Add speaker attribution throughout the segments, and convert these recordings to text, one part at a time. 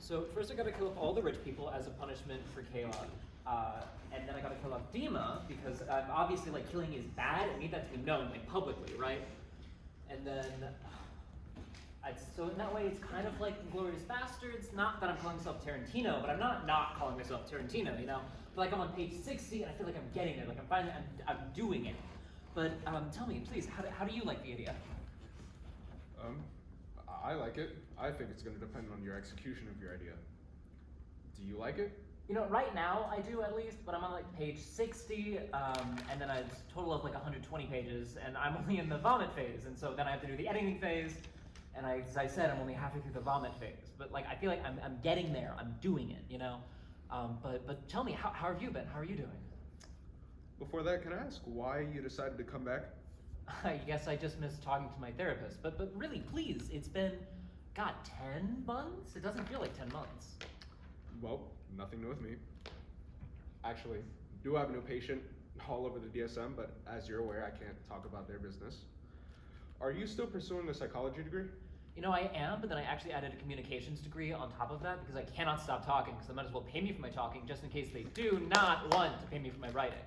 Speaker 1: So first I gotta kill off all the rich people as a punishment for Kayla. And then I gotta kill off Dima because obviously like killing is bad. I need that to be known like publicly, right? And then, so in that way it's kind of like Inglourious Bastards. Not that I'm calling myself Tarantino, but I'm not calling myself Tarantino, you know? But like I'm on page 60 and I feel like I'm getting it. Like I'm finally, I'm doing it. But tell me, please, how do you like the idea?
Speaker 2: I like it. I think it's going to depend on your execution of your idea. Do you like it?
Speaker 1: You know, right now I do at least, but I'm on like page 60, and then I total of like 120 pages, and I'm only in the vomit phase, and so then I have to do the editing phase, and as I said, I'm only halfway through the vomit phase. But like, I feel like I'm getting there. I'm doing it, you know. But tell me, how have you been? How are you doing?
Speaker 2: Before that, can I ask why you decided to come back?
Speaker 1: I guess I just missed talking to my therapist. But really, please, it's been, God, 10 months? It doesn't feel like 10 months.
Speaker 2: Well, nothing new with me. Actually, do have a new patient all over the DSM, but as you're aware, I can't talk about their business. Are you still pursuing a psychology degree?
Speaker 1: You know, I am, but then I actually added a communications degree on top of that because I cannot stop talking, so they might as well pay me for my talking just in case they do not want to pay me for my writing.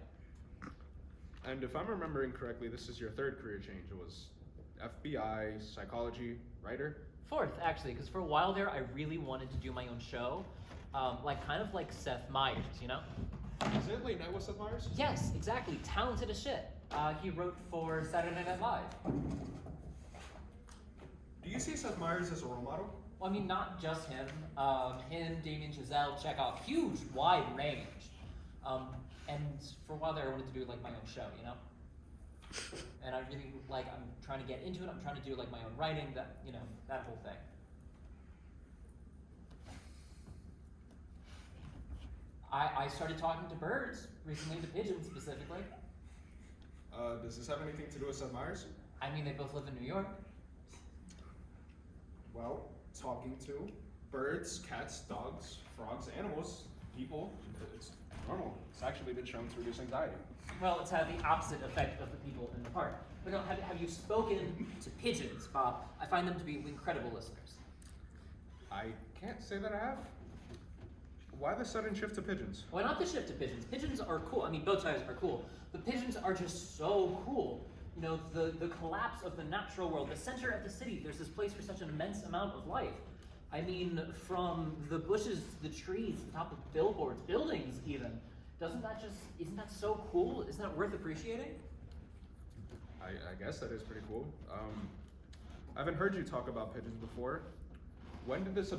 Speaker 2: And if I'm remembering correctly, this is your third career change. It was FBI, psychology, writer?
Speaker 1: Fourth, actually, because for a while there, I really wanted to do my own show, kind of like Seth Meyers, you know?
Speaker 2: Is it Late Night with Seth Meyers?
Speaker 1: Yes, exactly. Talented as shit. He wrote for Saturday Night Live.
Speaker 3: Do you see Seth Meyers as a role model?
Speaker 1: Well, I mean, not just him. Him, Damien Chazelle, Chekhov, huge, wide range. And for a while there, I wanted to do like my own show, you know? And I really, I'm trying to get into it. I'm trying to do like my own writing, that whole thing. I started talking to birds recently, to pigeons specifically.
Speaker 3: Does this have anything to do with Seth Meyers?
Speaker 1: I mean, they both live in New York.
Speaker 3: Well, talking to birds, cats, dogs, frogs, animals, people, it's normal.
Speaker 2: It's actually been shown to reduce anxiety.
Speaker 1: Well, it's had the opposite effect of the people in the park. But no, have you spoken to pigeons, Bob? I find them to be incredible listeners.
Speaker 2: I can't say that I have. Why the sudden shift to pigeons?
Speaker 1: Why not the shift to pigeons? Pigeons are cool. I mean, bow ties are cool. But pigeons are just so cool. You know, the collapse of the natural world, the center of the city, there's this place for such an immense amount of life. I mean, from the bushes, the trees, the top of billboards, buildings even. Isn't that so cool? Isn't that worth appreciating?
Speaker 2: I guess that is pretty cool. I haven't heard you talk about pigeons before. When did this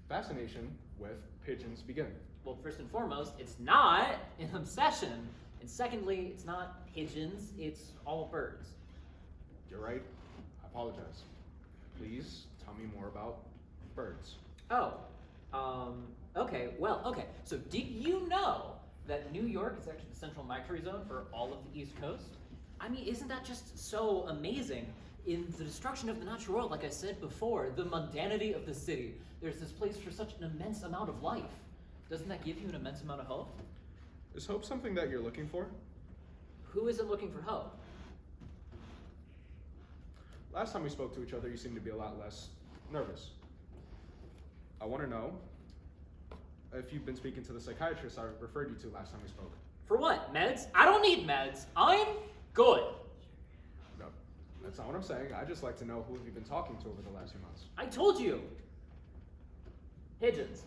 Speaker 2: fascination with pigeons begin?
Speaker 1: Well, first and foremost, it's not an obsession. And secondly, it's not pigeons, it's all birds.
Speaker 2: You're right. I apologize. Please tell me more about birds.
Speaker 1: Okay. So did you know that New York is actually the central migratory zone for all of the East Coast? I mean, isn't that just so amazing? In the destruction of the natural world, like I said before, the mundanity of the city, there's this place for such an immense amount of life. Doesn't that give you an immense amount of hope?
Speaker 2: Is hope something that you're looking for?
Speaker 1: Who isn't looking for hope?
Speaker 2: Last time we spoke to each other, you seemed to be a lot less nervous. I want to know if you've been speaking to the psychiatrist I referred you to last time we spoke.
Speaker 1: For what? Meds? I don't need meds. I'm good.
Speaker 2: No, that's not what I'm saying. I just like to know who have you been talking to over the last few months.
Speaker 1: I told you. Pigeons.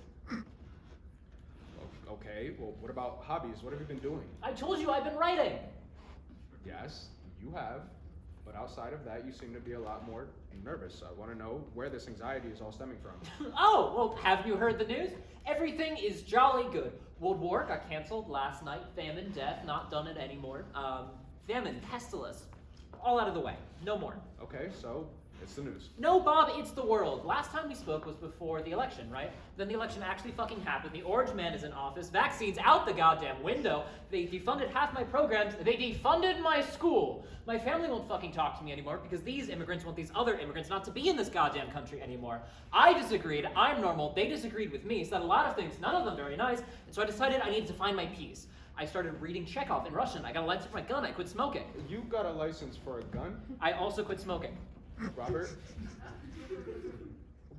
Speaker 2: Okay, well, what about hobbies? What have you been doing?
Speaker 1: I told you I've been writing.
Speaker 2: Yes, you have. But outside of that, you seem to be a lot more nervous. I want to know where this anxiety is all stemming from.
Speaker 1: Oh, well, haven't you heard the news? Everything is jolly good. World War got canceled last night. Famine, death, not done it anymore. Famine, pestilence, all out of the way. No more.
Speaker 2: Okay, so it's the news.
Speaker 1: No, Bob, it's the world. Last time we spoke was before the election, right? Then the election actually fucking happened. The orange man is in office. Vaccines out the goddamn window. They defunded half my programs. They defunded my school. My family won't fucking talk to me anymore because these immigrants want these other immigrants not to be in this goddamn country anymore. I disagreed. I'm normal. They disagreed with me. Said a lot of things, none of them very nice. And so I decided I needed to find my peace. I started reading Chekhov in Russian. I got a license for my gun. I quit smoking.
Speaker 2: You got a license for a gun?
Speaker 1: I also quit smoking.
Speaker 2: Robert,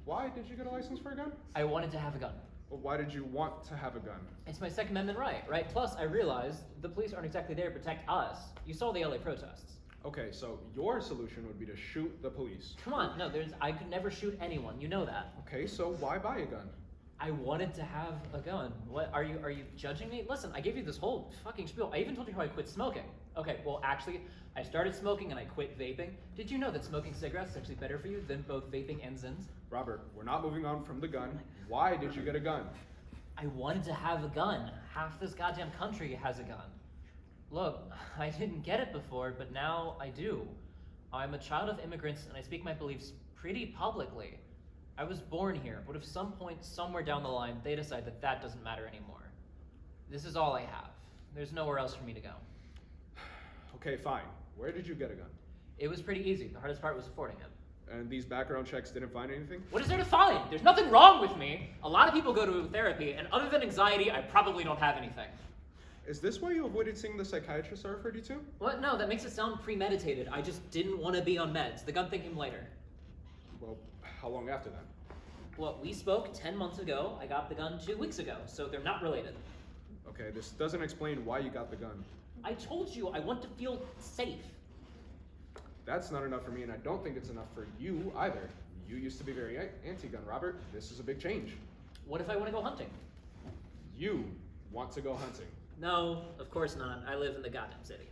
Speaker 2: Why did you get a license for a gun?
Speaker 1: I wanted to have a gun.
Speaker 2: Well, why did you want to have a gun?
Speaker 1: It's my Second Amendment right? Plus, I realized the police aren't exactly there to protect us. You saw the LA protests.
Speaker 2: Okay, so your solution would be to shoot the police.
Speaker 1: Come on, no, I could never shoot anyone. You know that.
Speaker 2: Okay, so why buy a gun?
Speaker 1: I wanted to have a gun. What are you judging me? Listen, I gave you this whole fucking spiel. I even told you how I quit smoking. Okay, well actually, I started smoking and I quit vaping. Did you know that smoking cigarettes is actually better for you than both vaping and Zins?
Speaker 2: Robert, we're not moving on from the gun. Why did you get a gun?
Speaker 1: I wanted to have a gun. Half this goddamn country has a gun. Look, I didn't get it before, but now I do. I'm a child of immigrants and I speak my beliefs pretty publicly. I was born here, but if some point somewhere down the line they decide that that doesn't matter anymore, this is all I have. There's nowhere else for me to go.
Speaker 2: Okay, fine. Where did you get a gun?
Speaker 1: It was pretty easy. The hardest part was affording it.
Speaker 2: And these background checks didn't find anything?
Speaker 1: What is there to find? There's nothing wrong with me. A lot of people go to therapy, and other than anxiety, I probably don't have anything.
Speaker 2: Is this why you avoided seeing the psychiatrist I referred you to?
Speaker 1: What? No, that makes it sound premeditated. I just didn't want to be on meds. The gun thing came later.
Speaker 2: Well, how long after that?
Speaker 1: Well, we spoke 10 months ago. I got the gun 2 weeks ago, so they're not related.
Speaker 2: Okay, this doesn't explain why you got the gun.
Speaker 1: I told you I want to feel safe.
Speaker 2: That's not enough for me, and I don't think it's enough for you either. You used to be very anti-gun, Robert. This is a big change.
Speaker 1: What if I want to go hunting?
Speaker 2: You want to go hunting.
Speaker 1: No, of course not. I live in the goddamn city.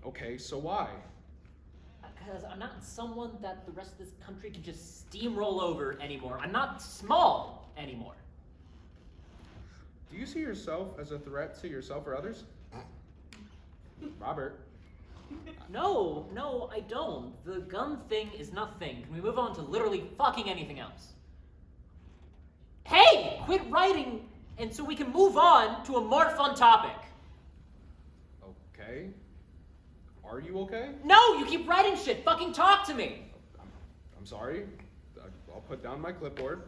Speaker 2: Okay, so why?
Speaker 1: Because I'm not someone that the rest of this country can just steamroll over anymore. I'm not small anymore.
Speaker 2: Do you see yourself as a threat to yourself or others? Robert.
Speaker 1: No, I don't. The gun thing is nothing. Can we move on to literally fucking anything else? Hey! Quit writing, and so we can move on to a more fun topic.
Speaker 2: Okay. Are you okay?
Speaker 1: No, you keep writing shit. Fucking talk to me.
Speaker 2: I'm sorry. I'll put down my clipboard.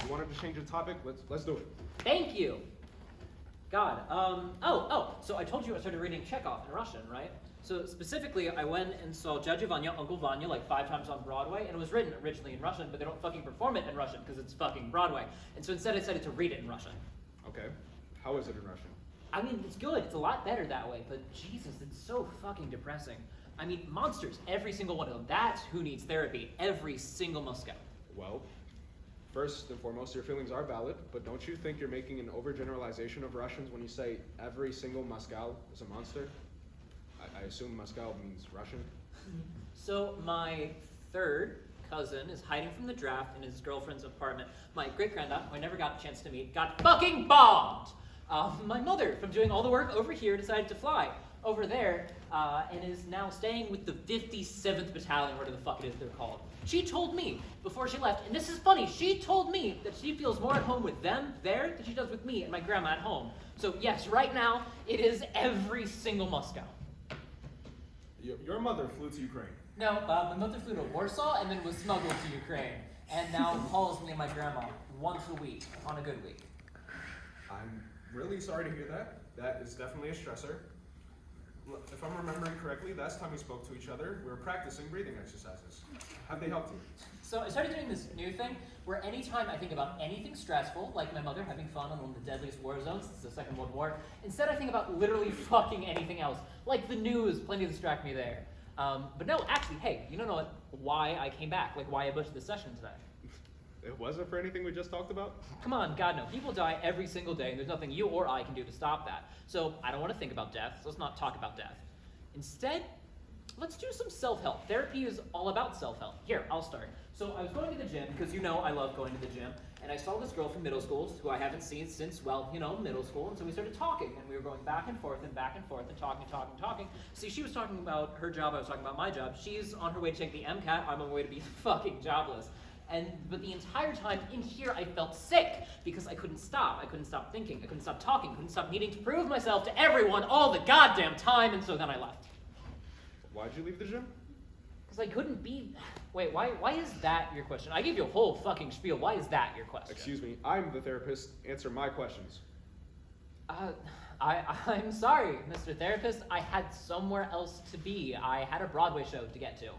Speaker 2: You wanted to change the topic? Let's do it.
Speaker 1: Thank you. God. So I told you I started reading Chekhov in Russian, right? So specifically, I went and saw Judge Vanya, Uncle Vanya, like 5 times on Broadway, and it was written originally in Russian, but they don't fucking perform it in Russian because it's fucking Broadway. And so instead I decided to read it in Russian.
Speaker 2: Okay. How is it in Russian?
Speaker 1: I mean, it's good. It's a lot better that way, but Jesus, it's so fucking depressing. I mean, monsters, every single one of them. That's who needs therapy. Every single Moscow.
Speaker 2: Well, first and foremost, your feelings are valid, but don't you think you're making an overgeneralization of Russians when you say every single Moscow is a monster? I assume Moscow means Russian.
Speaker 1: So my third cousin is hiding from the draft in his girlfriend's apartment. My great-granddad, who I never got a chance to meet, got fucking bombed! My mother, from doing all the work over here, decided to fly over there and is now staying with the 57th Battalion, whatever the fuck it is they're called. She told me before she left, and this is funny, she told me that she feels more at home with them there than she does with me and my grandma at home. So yes, right now, it is every single Moscow.
Speaker 3: Your mother flew to Ukraine.
Speaker 1: No, my mother flew to Warsaw and then was smuggled to Ukraine, and now calls me and my grandma once a week on a good week.
Speaker 3: I'm really sorry to hear that. That is definitely a stressor. If I'm remembering correctly, last time we spoke to each other, we were practicing breathing exercises. Have they helped you?
Speaker 1: So I started doing this new thing where anytime I think about anything stressful, like my mother having fun on one of the deadliest war zones, it's the Second World War, instead I think about literally fucking anything else, like the news, plenty to distract me there. But no, actually, hey, you don't know why I came back, like why I busted this session today.
Speaker 2: It wasn't for anything we just talked about?
Speaker 1: Come on, God, no. People die every single day, and there's nothing you or I can do to stop that. So I don't want to think about death, so let's not talk about death. Instead, let's do some self-help. Therapy is all about self-help. Here, I'll start. So I was going to the gym, because you know I love going to the gym, and I saw this girl from middle school, who I haven't seen since, well, you know, middle school, and so we started talking, and we were going back and forth, and talking. See, she was talking about her job, I was talking about my job. She's on her way to take the MCAT, I'm on my way to be fucking jobless. But the entire time in here, I felt sick because I couldn't stop. I couldn't stop thinking. I couldn't stop talking. I couldn't stop needing to prove myself to everyone all the goddamn time, and so then I left.
Speaker 2: Why'd you leave the gym?
Speaker 1: Because I couldn't be... Wait, why is that your question? I gave you a whole fucking spiel. Why is that your question?
Speaker 2: Excuse me, I'm the therapist. Answer my questions.
Speaker 1: I'm sorry, Mr. Therapist. I had somewhere else to be. I had a Broadway show to get to.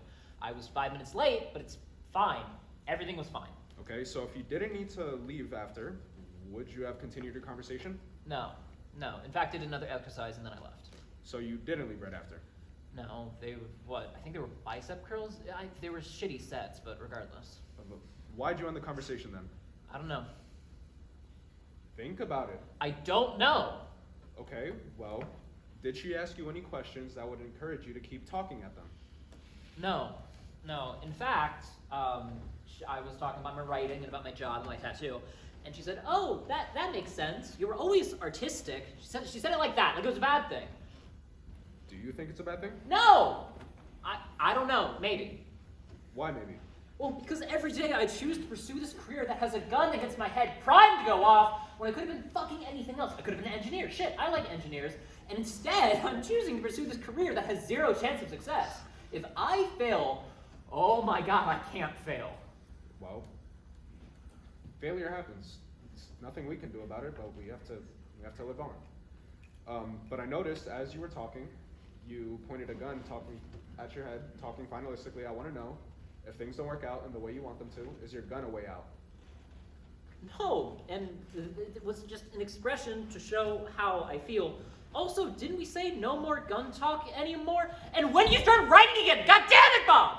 Speaker 1: I was 5 minutes late, but it's fine. Everything was fine.
Speaker 2: Okay, so if you didn't need to leave after, would you have continued your conversation?
Speaker 1: No. In fact, I did another exercise and then I left.
Speaker 2: So you didn't leave right after?
Speaker 1: No, they what? I think they were bicep curls. They were shitty sets, but regardless.
Speaker 2: Why'd you end the conversation then?
Speaker 1: I don't know.
Speaker 2: Think about it.
Speaker 1: I don't know.
Speaker 2: Okay, well, did she ask you any questions that would encourage you to keep talking at them?
Speaker 1: No. In fact, I was talking about my writing and about my job and my tattoo, and she said, "Oh, that makes sense. You were always artistic." She said it like that, like it was a bad thing.
Speaker 2: Do you think it's a bad thing?
Speaker 1: No! I don't know, maybe.
Speaker 2: Why maybe?
Speaker 1: Well, because every day I choose to pursue this career that has a gun against my head primed to go off when I could have been fucking anything else. I could have been an engineer. Shit, I like engineers. And instead, I'm choosing to pursue this career that has zero chance of success. If I fail, oh my god, I can't fail.
Speaker 2: Well, failure happens. There's nothing we can do about it, but we have to live on. But I noticed as you were talking, you pointed a gun talking at your head, talking finalistically. I want to know, if things don't work out in the way you want them to, is your gun a way out?
Speaker 1: No, and it was just an expression to show how I feel. Also, didn't we say no more gun talk anymore? And when you start writing again, god damn it, Bob!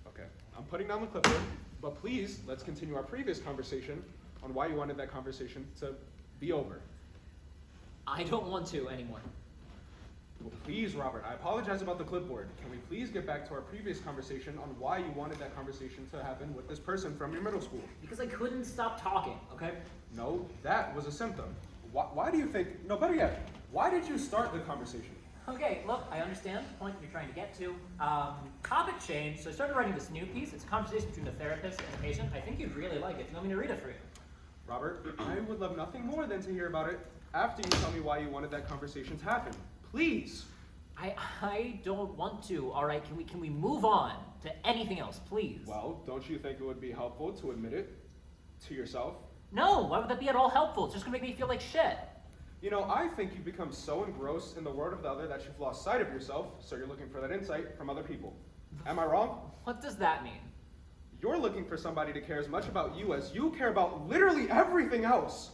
Speaker 2: Okay, I'm putting down the clipboard, but please, let's continue our previous conversation on why you wanted that conversation to be over.
Speaker 1: I don't want to anymore.
Speaker 2: Well, please, Robert, I apologize about the clipboard. Can we please get back to our previous conversation on why you wanted that conversation to happen with this person from your middle school?
Speaker 1: Because I couldn't stop talking, okay?
Speaker 2: No, that was a symptom. Why do you think, no, better yet, why did you start the conversation?
Speaker 1: Okay, look, I understand the point you're trying to get to. Topic change, so I started writing this new piece. It's a conversation between the therapist and the patient. I think you'd really like it. Do you want me to read it for you?
Speaker 2: Robert, I would love nothing more than to hear about it after you tell me why you wanted that conversation to happen. Please.
Speaker 1: I don't want to, all right? Can we move on to anything else, please?
Speaker 2: Well, don't you think it would be helpful to admit it to yourself?
Speaker 1: No, why would that be at all helpful? It's just gonna make me feel like shit.
Speaker 2: You know, I think you've become so engrossed in the world of the other that you've lost sight of yourself, so you're looking for that insight from other people. Am I wrong?
Speaker 1: What does that mean?
Speaker 2: You're looking for somebody to care as much about you as you care about literally everything else.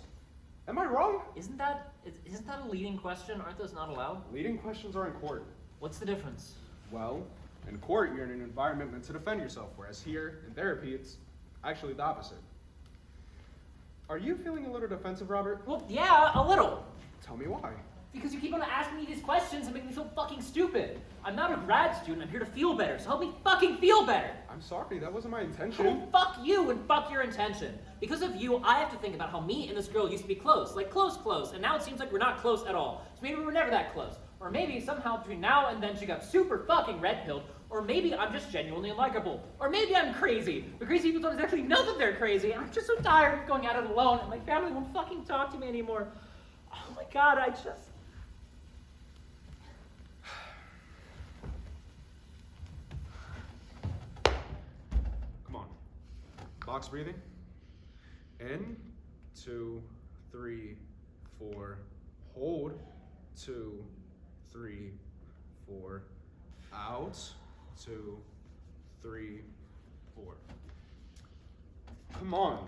Speaker 2: Am I wrong?
Speaker 1: Isn't that a leading question? Aren't those not allowed?
Speaker 2: Leading questions are in court.
Speaker 1: What's the difference?
Speaker 2: Well, in court, you're in an environment meant to defend yourself, whereas here, in therapy, it's actually the opposite. Are you feeling a little defensive, Robert?
Speaker 1: Well, yeah, a little.
Speaker 2: Tell me why.
Speaker 1: Because you keep on asking me these questions and make me feel fucking stupid. I'm not a grad student, I'm here to feel better, so help me fucking feel better.
Speaker 2: I'm sorry, that wasn't my intention.
Speaker 1: Well, fuck you and fuck your intention. Because of you, I have to think about how me and this girl used to be close. Like close, and now it seems like we're not close at all. So maybe we were never that close. Or maybe somehow between now and then she got super fucking red-pilled. Or maybe I'm just genuinely unlikable. Or maybe I'm crazy. But crazy people don't exactly know that they're crazy, and I'm just so tired of going at it alone, and my family won't fucking talk to me anymore. Oh my god, I just...
Speaker 2: Come on. Box breathing. In, 2, 3, 4. Hold. 2, 3, 4. Out. 2, 3, 4. Come on.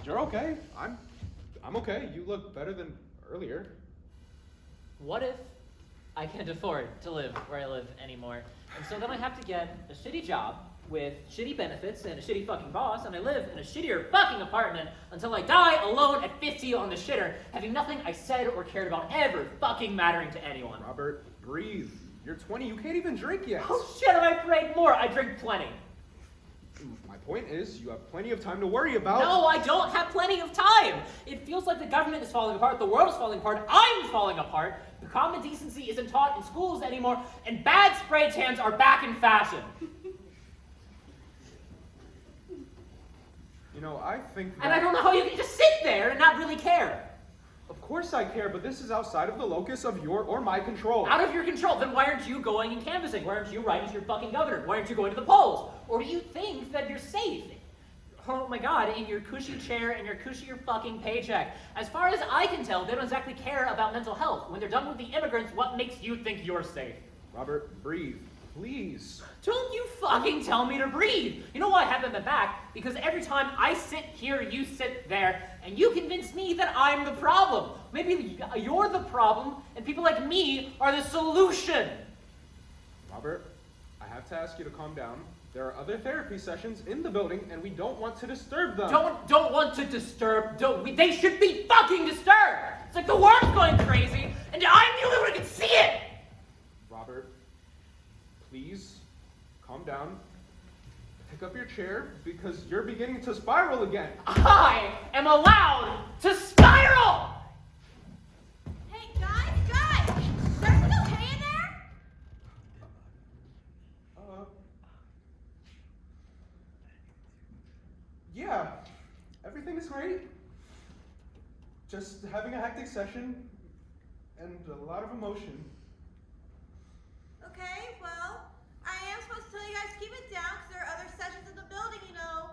Speaker 2: You're okay. I'm okay. You look better than earlier.
Speaker 1: What if I can't afford to live where I live anymore? And so then I have to get a shitty job with shitty benefits and a shitty fucking boss, and I live in a shittier fucking apartment until I die alone at 50 on the shitter, having nothing I said or cared about ever fucking mattering to anyone.
Speaker 2: Robert, breathe. You're 20. You can't even drink yet.
Speaker 1: Oh shit, if I prayed more, I drink plenty.
Speaker 2: My point is, you have plenty of time to worry about.
Speaker 1: No, I don't have plenty of time. It feels like the government is falling apart, the world is falling apart, I'm falling apart, the common decency isn't taught in schools anymore, and bad spray tans are back in fashion.
Speaker 2: You know, I think that...
Speaker 1: And I don't know how you can just sit there and not really care.
Speaker 2: Of course I care, but this is outside of the locus of your or my control.
Speaker 1: Out of your control, then why aren't you going and canvassing? Why aren't you writing to your fucking governor? Why aren't you going to the polls? Or do you think that you're safe? Oh my god, in your cushy chair and your cushier fucking paycheck. As far as I can tell, they don't exactly care about mental health. When they're done with the immigrants, what makes you think you're safe?
Speaker 2: Robert, breathe. please.
Speaker 1: Don't you fucking tell me to breathe! You know why I have them at back? Because every time I sit here, you sit there, and you convince me that I'm the problem. Maybe you're the problem, and people like me are the solution.
Speaker 2: Robert, I have to ask you to calm down. There are other therapy sessions in the building, and we don't want to disturb them.
Speaker 1: Don't want to disturb. They should be fucking disturbed. It's like the world's going crazy, and I'm the only one who can see it.
Speaker 2: Robert, please calm down. Pick up your chair because you're beginning to spiral again.
Speaker 1: I am allowed to spiral.
Speaker 4: Hey, guys! Is everything okay in there?
Speaker 2: Yeah, everything is great. Just having a hectic session and a lot of emotion.
Speaker 4: Okay, well, I am supposed to tell you guys to keep it down because there are other sessions in the building, you know.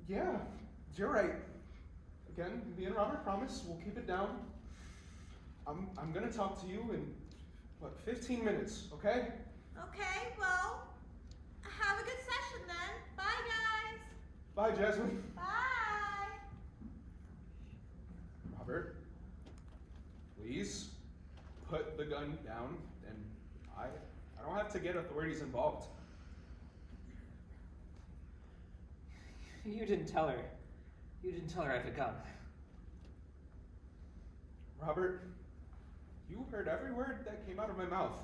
Speaker 2: Yeah, you're right. Again, me and Robert promise we'll keep it down. I'm gonna talk to you in, 15 minutes, okay?
Speaker 4: Okay, well, have a good session then. Bye, guys.
Speaker 2: Bye, Jasmine.
Speaker 4: Bye.
Speaker 2: Robert, please put the gun down, and I don't have to get authorities involved.
Speaker 1: You didn't tell her. You didn't tell her I had a gun.
Speaker 2: Robert, you heard every word that came out of my mouth.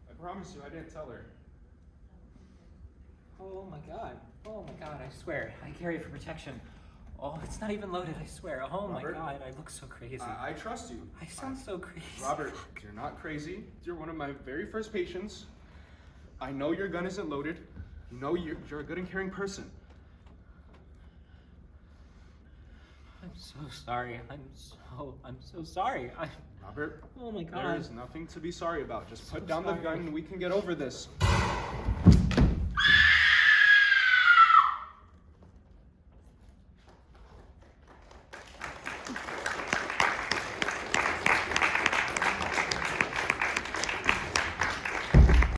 Speaker 2: I promise you I didn't tell her.
Speaker 1: Oh my god. Oh my god, I swear. I carry it for protection. Oh, it's not even loaded, I swear. Oh
Speaker 2: Robert,
Speaker 1: my god, I look so crazy.
Speaker 2: I trust you.
Speaker 1: I sound so crazy.
Speaker 2: Robert, you're not crazy. You're one of my very first patients. I know your gun isn't loaded. You know you're a good and caring person.
Speaker 1: I'm so sorry. I'm so sorry.
Speaker 2: Robert,
Speaker 1: Oh my god.
Speaker 2: there is nothing to be sorry about. Just put
Speaker 1: So
Speaker 2: down the
Speaker 1: sorry.
Speaker 2: gun and we can get over this.